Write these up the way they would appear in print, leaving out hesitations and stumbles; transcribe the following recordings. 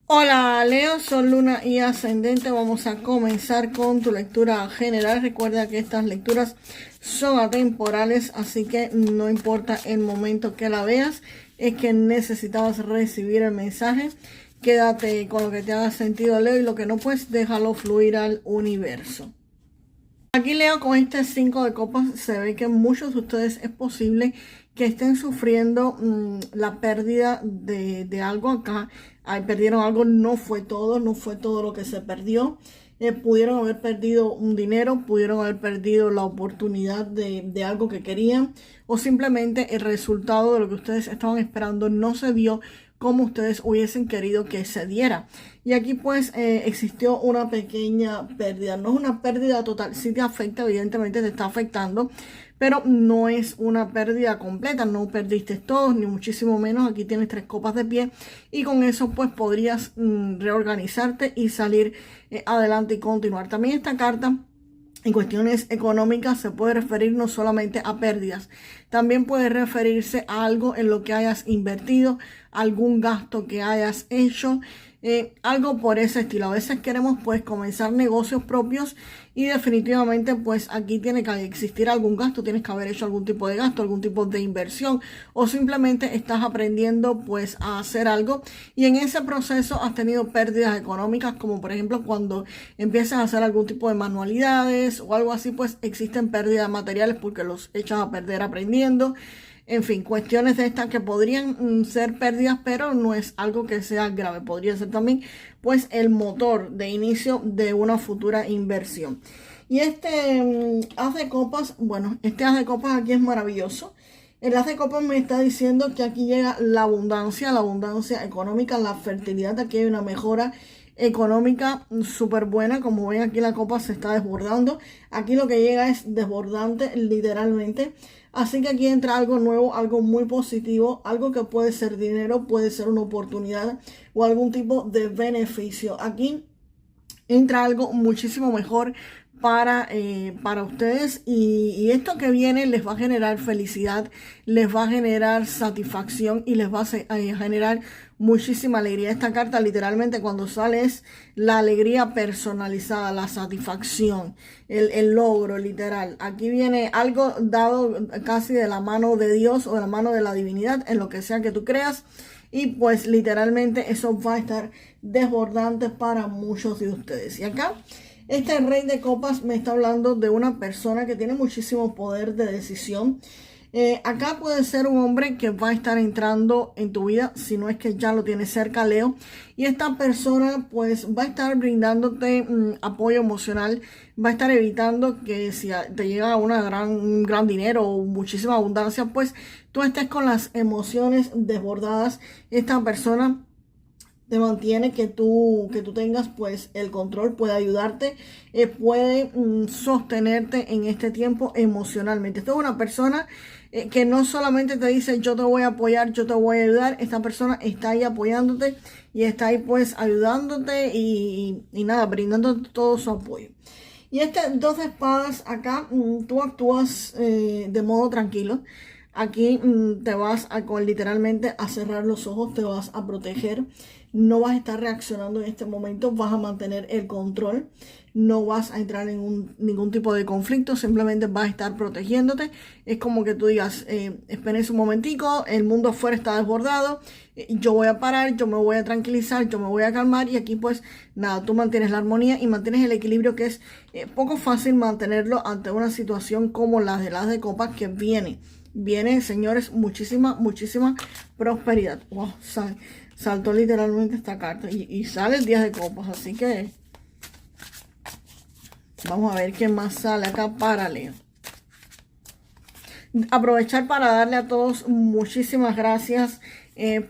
Hola Leo, Sol, Luna y Ascendente. Vamos a comenzar con tu lectura general. Recuerda que estas lecturas son atemporales, así que no importa el momento que la veas, es que necesitabas recibir el mensaje. Quédate con lo que te haga sentido, Leo, y lo que no, pues déjalo fluir al universo. Aquí Leo, con este 5 de copas se ve que muchos de ustedes es posible que estén sufriendo la pérdida de algo acá. Perdieron algo, no fue todo lo que se perdió. Pudieron haber perdido un dinero, pudieron haber perdido la oportunidad de algo que querían, o simplemente el resultado de lo que ustedes estaban esperando no se dio como ustedes hubiesen querido que se diera. Y aquí pues existió una pequeña pérdida. No es una pérdida total, sí te afecta, evidentemente te está afectando, pero no es una pérdida completa. No perdiste todos, ni muchísimo menos. Aquí tienes 3 copas de pie y con eso pues podrías reorganizarte y salir adelante y continuar. También esta carta en cuestiones económicas se puede referir no solamente a pérdidas, también puede referirse a algo en lo que hayas invertido, algún gasto que hayas hecho, algo por ese estilo. A veces queremos pues comenzar negocios propios y definitivamente pues aquí tiene que existir algún gasto, tienes que haber hecho algún tipo de gasto, algún tipo de inversión, o simplemente estás aprendiendo pues a hacer algo y en ese proceso has tenido pérdidas económicas, como por ejemplo cuando empiezas a hacer algún tipo de manualidades o algo así, pues existen pérdidas materiales porque los echas a perder aprendiendo. En fin, cuestiones de estas que podrían ser pérdidas, pero no es algo que sea grave. Podría ser también, pues, el motor de inicio de una futura inversión. Y este as de copas, bueno, este as de copas aquí es maravilloso. El as de copas me está diciendo que aquí llega la abundancia económica, la fertilidad. Aquí hay una mejora económica súper buena. Como ven, aquí la copa se está desbordando. Aquí lo que llega es desbordante, literalmente. Así que aquí entra algo nuevo, algo muy positivo, algo que puede ser dinero, puede ser una oportunidad o algún tipo de beneficio. Aquí entra algo muchísimo mejor para ustedes y esto que viene les va a generar felicidad, les va a generar satisfacción y les va a generar muchísima alegría. Esta carta literalmente cuando sale es la alegría personalizada, la satisfacción, el logro literal. Aquí viene algo dado casi de la mano de Dios o de la mano de la divinidad en lo que sea que tú creas. Y pues literalmente eso va a estar desbordante para muchos de ustedes. Y acá este rey de copas me está hablando de una persona que tiene muchísimo poder de decisión. Acá puede ser un hombre que va a estar entrando en tu vida, si no es que ya lo tienes cerca, Leo. Y esta persona pues va a estar brindándote apoyo emocional, va a estar evitando que si te llega un gran dinero o muchísima abundancia, pues tú estés con las emociones desbordadas. Esta persona te mantiene que tú tengas pues el control, puede ayudarte, puede sostenerte en este tiempo emocionalmente. Esta es una persona que no solamente te dice yo te voy a apoyar, yo te voy a ayudar. Esta persona está ahí apoyándote y está ahí pues ayudándote y nada, brindándote todo su apoyo. Y este 2 de espadas acá, tú actúas de modo tranquilo. Aquí te vas literalmente a cerrar los ojos, te vas a proteger, no vas a estar reaccionando en este momento, vas a mantener el control, no vas a entrar en ningún tipo de conflicto, simplemente vas a estar protegiéndote. Es como que tú digas, espérense un momentico, el mundo afuera está desbordado, yo voy a parar, yo me voy a tranquilizar, yo me voy a calmar y aquí pues nada, tú mantienes la armonía y mantienes el equilibrio que es poco fácil mantenerlo ante una situación como las de copas que viene, señores, muchísima prosperidad. Wow, saltó literalmente esta carta y sale el 10 de copas, así que vamos a ver qué más sale acá para Leo. Aprovechar para darle a todos muchísimas gracias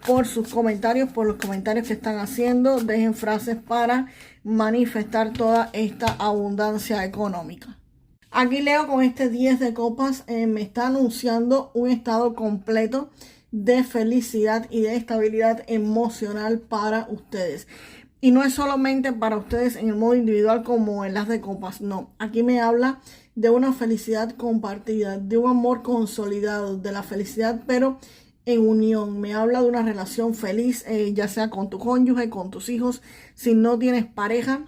por sus comentarios, por los comentarios que están haciendo. Dejen frases para manifestar toda esta abundancia económica. Aquí Leo, con este 10 de copas me está anunciando un estado completo de felicidad y de estabilidad emocional para ustedes. Y no es solamente para ustedes en el modo individual como en las de copas, no. Aquí me habla de una felicidad compartida, de un amor consolidado, de la felicidad, pero en unión. Me habla de una relación feliz, ya sea con tu cónyuge, con tus hijos. Si no tienes pareja,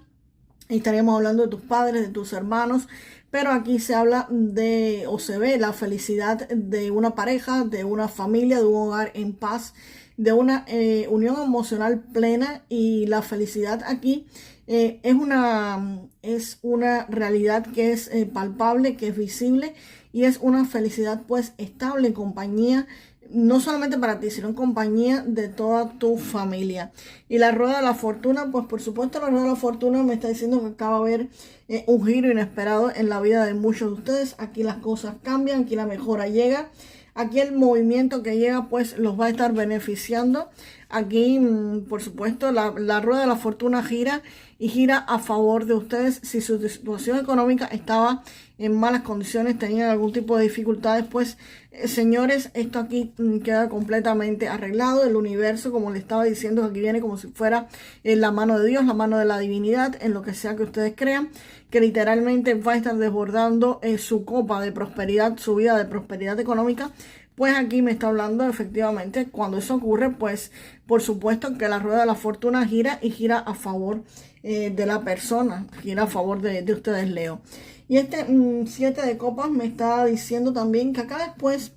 estaríamos hablando de tus padres, de tus hermanos, pero aquí se habla de, o se ve la felicidad de una pareja, de una familia, de un hogar en paz, de una unión emocional plena. Y la felicidad aquí es una realidad que es palpable, que es visible, y es una felicidad pues estable en compañía, no solamente para ti, sino en compañía de toda tu familia. Y la rueda de la fortuna, pues por supuesto la rueda de la fortuna me está diciendo que acaba de haber un giro inesperado en la vida de muchos de ustedes. Aquí las cosas cambian, aquí la mejora llega. Aquí el movimiento que llega pues los va a estar beneficiando. Aquí, por supuesto, la rueda de la fortuna gira y gira a favor de ustedes. Si su situación económica estaba en malas condiciones, tenían algún tipo de dificultades, pues señores, esto aquí queda completamente arreglado. El universo, como le estaba diciendo, aquí viene como si fuera la mano de Dios, la mano de la divinidad, en lo que sea que ustedes crean, que literalmente va a estar desbordando su copa de prosperidad, su vida de prosperidad económica. Pues aquí me está hablando efectivamente, cuando eso ocurre, pues por supuesto que la rueda de la fortuna gira y gira a favor de la persona, gira a favor de ustedes, Leo. Y este 7 de copas me está diciendo también que acá después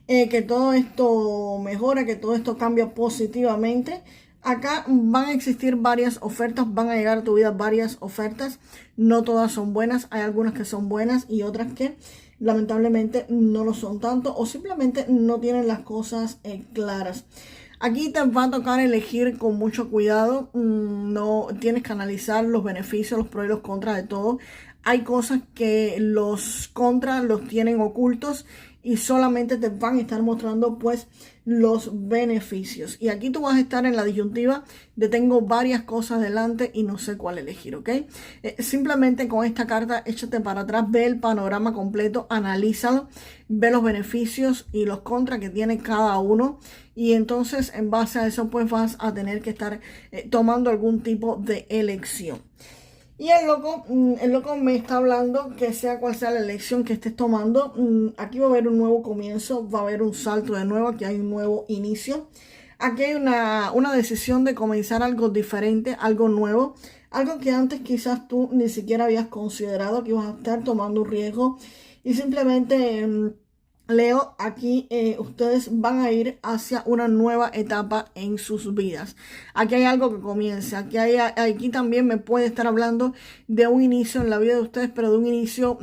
que todo esto mejora, que todo esto cambia positivamente. Acá van a existir varias ofertas, van a llegar a tu vida varias ofertas. No todas son buenas, hay algunas que son buenas y otras que lamentablemente no lo son tanto, o simplemente no tienen las cosas claras. Aquí te va a tocar elegir con mucho cuidado. No tienes que analizar los beneficios, los pros y los contras de todo. Hay cosas que los contras los tienen ocultos y solamente te van a estar mostrando pues los beneficios. Y aquí tú vas a estar en la disyuntiva de tengo varias cosas delante y no sé cuál elegir, ¿ok? Simplemente con esta carta échate para atrás, ve el panorama completo, analízalo, ve los beneficios y los contras que tiene cada uno. Y entonces en base a eso pues vas a tener que estar tomando algún tipo de elección. Y el loco me está hablando que sea cual sea la elección que estés tomando, aquí va a haber un nuevo comienzo, va a haber un salto de nuevo, aquí hay un nuevo inicio. Aquí hay una decisión de comenzar algo diferente, algo nuevo, algo que antes quizás tú ni siquiera habías considerado, que ibas a estar tomando un riesgo. Y simplemente Leo, aquí ustedes van a ir hacia una nueva etapa en sus vidas. Aquí hay algo que comienza. Aquí también me puede estar hablando de un inicio en la vida de ustedes, pero de un inicio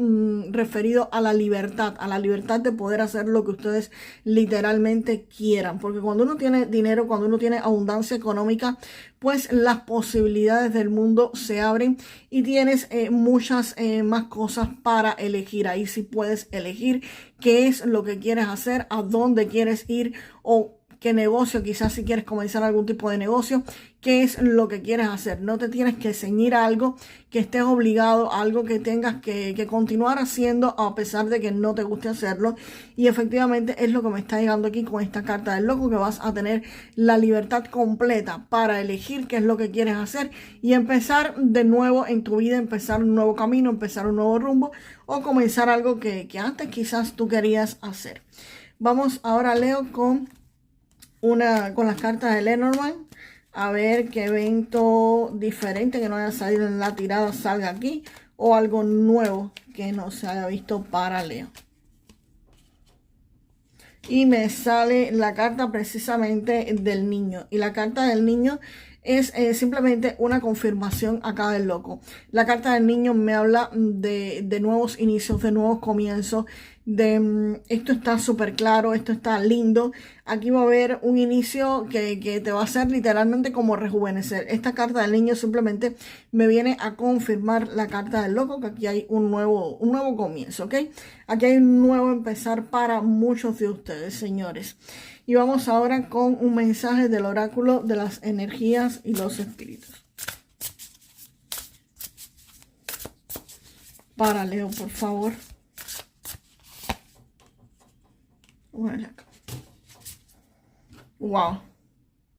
referido a la libertad de poder hacer lo que ustedes literalmente quieran. Porque cuando uno tiene dinero, cuando uno tiene abundancia económica, pues las posibilidades del mundo se abren y tienes muchas más cosas para elegir. Ahí sí puedes elegir qué es lo que quieres hacer, a dónde quieres ir o qué negocio, quizás si quieres comenzar algún tipo de negocio, qué es lo que quieres hacer. No te tienes que ceñir a algo que estés obligado, a algo que tengas que continuar haciendo a pesar de que no te guste hacerlo. Y efectivamente es lo que me está llegando aquí con esta carta del loco, que vas a tener la libertad completa para elegir qué es lo que quieres hacer y empezar de nuevo en tu vida, empezar un nuevo camino, empezar un nuevo rumbo o comenzar algo que antes quizás tú querías hacer. Vamos ahora, Leo, con las cartas de Lenormand. A ver qué evento diferente que no haya salido en la tirada salga aquí, o algo nuevo que no se haya visto para Leo. Y me sale la carta precisamente del niño. Y la carta del niño es simplemente una confirmación acá del loco. La carta del niño me habla de nuevos inicios, de nuevos comienzos, de esto está súper claro, esto está lindo. Aquí va a haber un inicio que te va a hacer literalmente como rejuvenecer. Esta carta del niño simplemente me viene a confirmar la carta del loco, que aquí hay un nuevo comienzo, ¿ok? Aquí hay un nuevo empezar para muchos de ustedes, señores. Y vamos ahora con un mensaje del oráculo de las energías y los espíritus. Para Leo, por favor. Wow.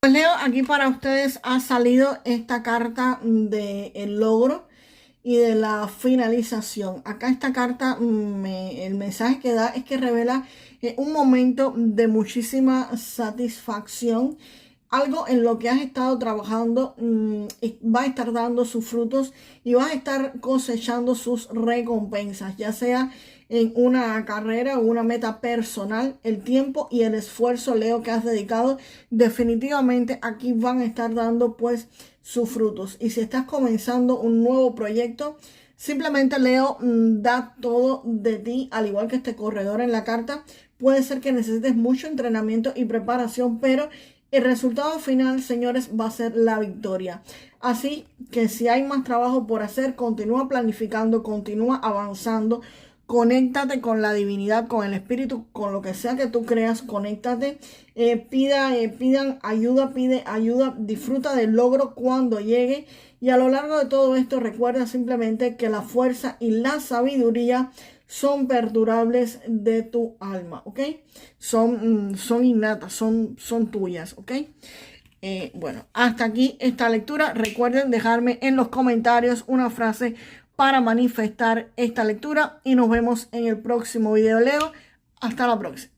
Pues Leo, aquí para ustedes ha salido esta carta del logro y de la finalización. Acá esta carta, el mensaje que da es que revela un momento de muchísima satisfacción. Algo en lo que has estado trabajando va a estar dando sus frutos y vas a estar cosechando sus recompensas, ya sea en una carrera o una meta personal. El tiempo y el esfuerzo, Leo, que has dedicado, definitivamente aquí van a estar dando pues sus frutos. Y si estás comenzando un nuevo proyecto, simplemente, Leo, da todo de ti, al igual que este corredor en la carta. Puede ser que necesites mucho entrenamiento y preparación, pero el resultado final, señores, va a ser la victoria. Así que si hay más trabajo por hacer, continúa planificando, continúa avanzando. Conéctate con la divinidad, con el espíritu, con lo que sea que tú creas, conéctate. Pidan ayuda, pide ayuda, disfruta del logro cuando llegue. Y a lo largo de todo esto, recuerda simplemente que la fuerza y la sabiduría son perdurables de tu alma, ¿ok? Son innatas, son tuyas, ¿ok? Bueno, hasta aquí esta lectura. Recuerden dejarme en los comentarios una frase para manifestar esta lectura y nos vemos en el próximo video, Leo. Hasta la próxima.